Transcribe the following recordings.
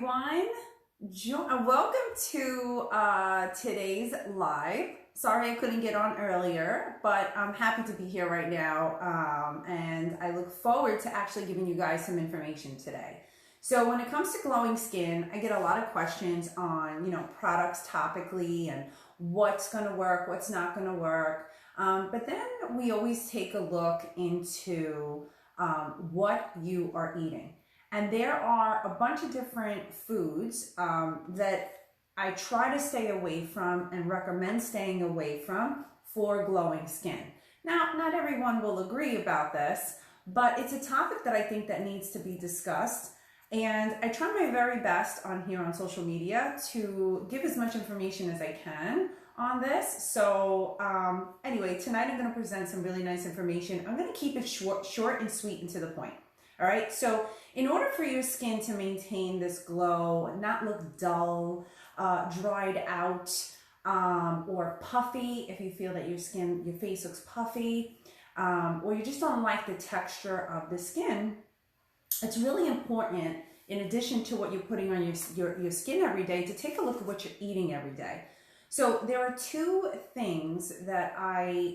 everyone. Welcome to today's live. Sorry I couldn't get on earlier, but I'm happy to be here right now, and I look forward to actually giving you guys some information today. So when it comes to glowing skin, I get a lot of questions on, products topically and what's going to work, what's not going to work. But then we always take a look into what you are eating. And there are a bunch of different foods that I try to stay away from and recommend staying away from for glowing skin. Now, not everyone will agree about this, but it's a topic that I think that needs to be discussed. And I try my very best on here on social media to give as much information as I can on this. So anyway, tonight I'm going to present some really nice information. I'm going to keep it short and sweet and to the point. All right, so in order for your skin to maintain this glow, not look dull, dried out, or puffy, if you feel that your face looks puffy, or you just don't like the texture of the skin, it's really important, in addition to what you're putting on your skin every day, to take a look at what you're eating every day. So there are two things that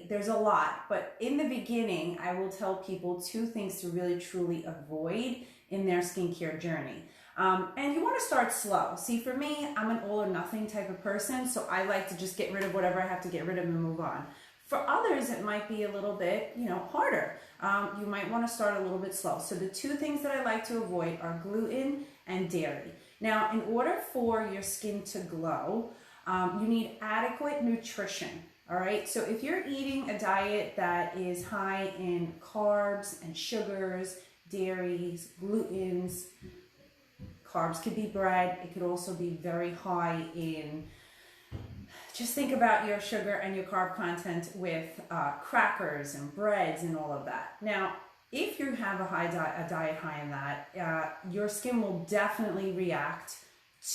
there's a lot, but in the beginning, I will tell people two things to really truly avoid in their skincare journey. And you want to start slow. See, for me, I'm an all or nothing type of person, so I like to just get rid of whatever I have to get rid of and move on. For others, it might be a little bit, harder. You might want to start a little bit slow. So the two things that I like to avoid are gluten and dairy. Now, in order for your skin to glow, you need adequate nutrition, all right? So if you're eating a diet that is high in carbs and sugars, dairies, glutens, carbs could be bread, it could also be very high in, just think about your sugar and your carb content with crackers and breads and all of that. Now, if you have a diet high in that, your skin will definitely react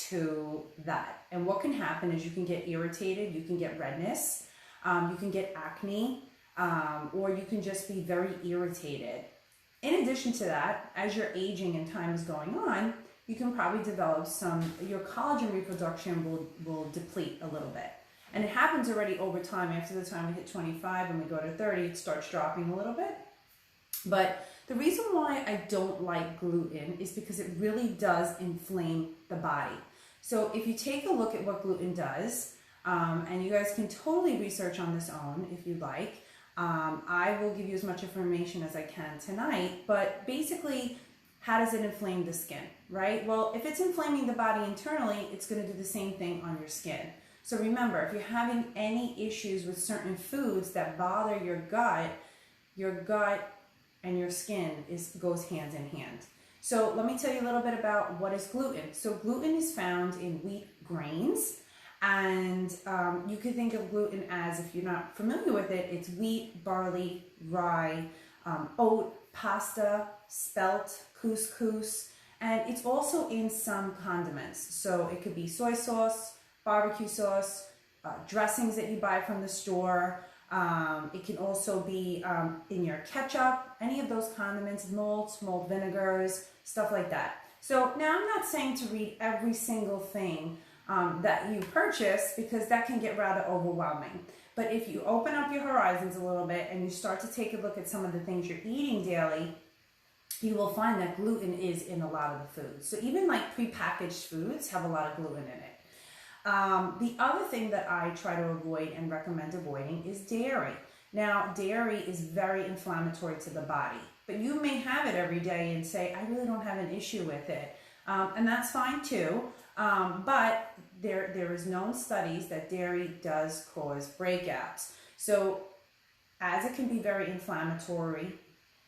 to that. And what can happen is you can get irritated, you can get redness, you can get acne, or you can just be very irritated. In addition to that, as you're aging and time is going on, you can probably develop your collagen reproduction will deplete a little bit. And it happens already over time. After the time we hit 25 and we go to 30, it starts dropping a little bit. But the reason why I don't like gluten is because it really does inflame the body. So if you take a look at what gluten does, and you guys can totally research on this own if you like, I will give you as much information as I can tonight, but basically, how does it inflame the skin, right? Well, if it's inflaming the body internally, it's going to do the same thing on your skin. So remember, if you're having any issues with certain foods that bother your gut and your skin goes hand in hand. So let me tell you a little bit about what is gluten. So gluten is found in wheat grains, and you could think of gluten as, if you're not familiar with it, it's wheat, barley, rye, oat, pasta, spelt, couscous, and it's also in some condiments. So it could be soy sauce, barbecue sauce, dressings that you buy from the store. It can also be in your ketchup, any of those condiments, malt vinegars, stuff like that. So now I'm not saying to read every single thing that you purchase, because that can get rather overwhelming. But if you open up your horizons a little bit and you start to take a look at some of the things you're eating daily, you will find that gluten is in a lot of the foods. So even like prepackaged foods have a lot of gluten in it. The other thing that I try to avoid and recommend avoiding is dairy. Now, dairy is very inflammatory to the body, but you may have it every day and say, I really don't have an issue with it. And that's fine too. But there is known studies that dairy does cause breakouts. So as it can be very inflammatory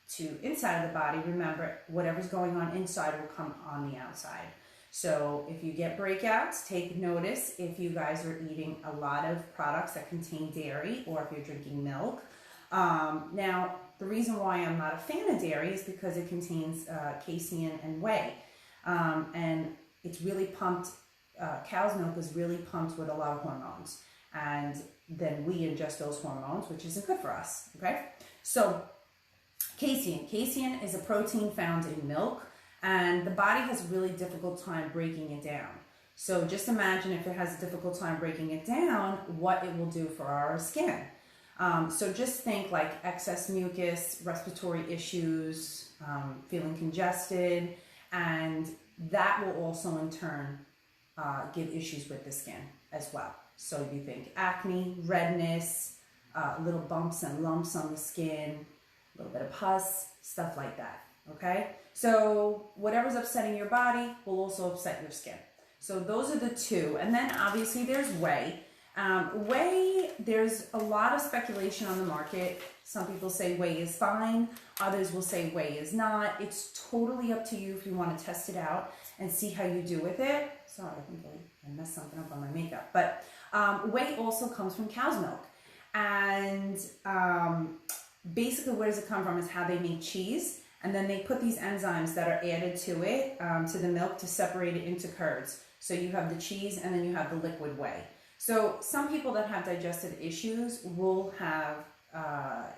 to inside of the body, remember, whatever's going on inside will come on the outside. So if you get breakouts, take notice if you guys are eating a lot of products that contain dairy, or if you're drinking milk. Now, the reason why I'm not a fan of dairy is because it contains casein and whey. And it's really pumped, cow's milk is really pumped with a lot of hormones. And then we ingest those hormones, which isn't good for us, okay? So casein is a protein found in milk. And the body has a really difficult time breaking it down. So just imagine if it has a difficult time breaking it down, what it will do for our skin. So just think like excess mucus, respiratory issues, feeling congested, and that will also in turn give issues with the skin as well. So you think acne, redness, little bumps and lumps on the skin, a little bit of pus, stuff like that, okay? So whatever's upsetting your body will also upset your skin. So those are the two. And then obviously there's whey. Whey, there's a lot of speculation on the market. Some people say whey is fine. Others will say whey is not. It's totally up to you if you want to test it out and see how you do with it. Sorry, I think I messed something up on my makeup. But whey also comes from cow's milk. And basically where does it come from is how they make cheese. And then they put these enzymes that are added to it, to the milk, to separate it into curds. So you have the cheese and then you have the liquid whey. So some people that have digestive issues will have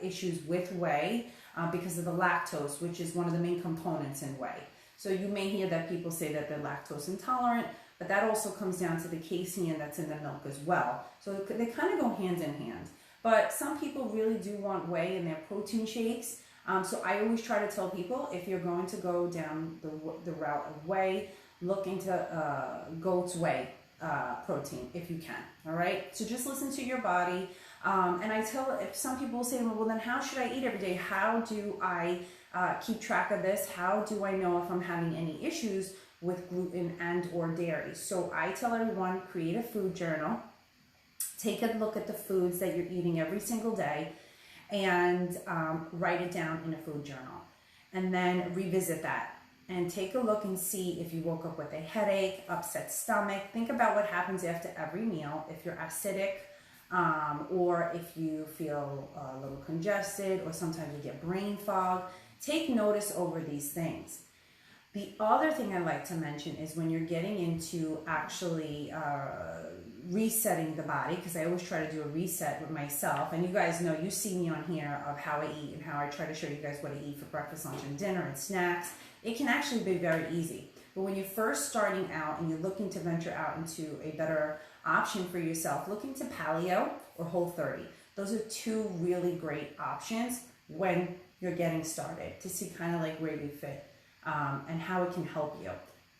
issues with whey because of the lactose, which is one of the main components in whey. So you may hear that people say that they're lactose intolerant, but that also comes down to the casein that's in the milk as well. So they kind of go hand in hand. But some people really do want whey in their protein shakes. So I always try to tell people, if you're going to go down the route of whey, look into goat's whey protein if you can, all right? So just listen to your body. And I tell, if some people say, well, then how should I eat every day? How do I keep track of this? How do I know if I'm having any issues with gluten and or dairy? So I tell everyone, create a food journal. Take a look at the foods that you're eating every single day and write it down in a food journal. And then revisit that and take a look and see if you woke up with a headache, upset stomach. Think about what happens after every meal. If you're acidic, or if you feel a little congested, or sometimes you get brain fog. Take notice over these things. The other thing I like to mention is when you're getting into actually resetting the body, because I always try to do a reset with myself, and you guys know, you see me on here of how I eat and how I try to show you guys what I eat for breakfast, lunch, and dinner, and snacks. It can actually be very easy. But when you're first starting out and you're looking to venture out into a better option for yourself, look into Paleo or Whole30. Those are two really great options when you're getting started, to see kind of like where you fit and how it can help you.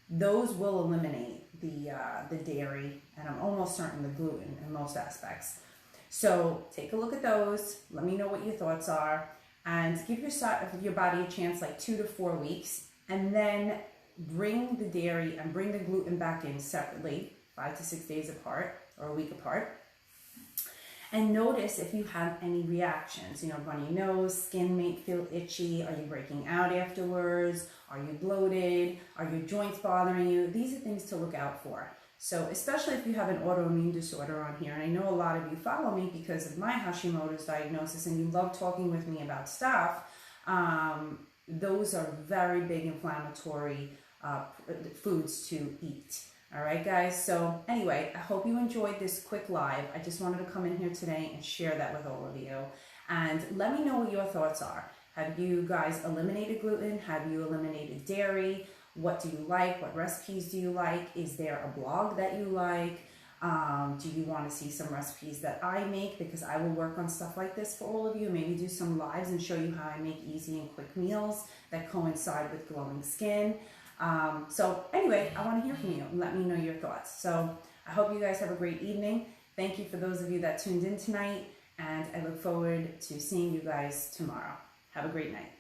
Those will eliminate the dairy, and I'm almost certain the gluten in most aspects. So take a look at those. Let me know what your thoughts are, and give your body a chance, like 2 to 4 weeks, and then bring the dairy and bring the gluten back in separately, 5 to 6 days apart or a week apart. And notice if you have any reactions, runny nose, skin may feel itchy, are you breaking out afterwards, are you bloated, are your joints bothering you? These are things to look out for. So especially if you have an autoimmune disorder on here, and I know a lot of you follow me because of my Hashimoto's diagnosis and you love talking with me about stuff, those are very big inflammatory foods to eat. All right, guys. So anyway, I hope you enjoyed this quick live. I just wanted to come in here today and share that with all of you. And let me know what your thoughts are. Have you guys eliminated gluten? Have you eliminated dairy? What do you like? What recipes do you like? Is there a blog that you like? Do you want to see some recipes that I make? Because I will work on stuff like this for all of you. Maybe do some lives and show you how I make easy and quick meals that coincide with glowing skin. So anyway, I want to hear from you and let me know your thoughts. So I hope you guys have a great evening. Thank you for those of you that tuned in tonight, and I look forward to seeing you guys tomorrow. Have a great night.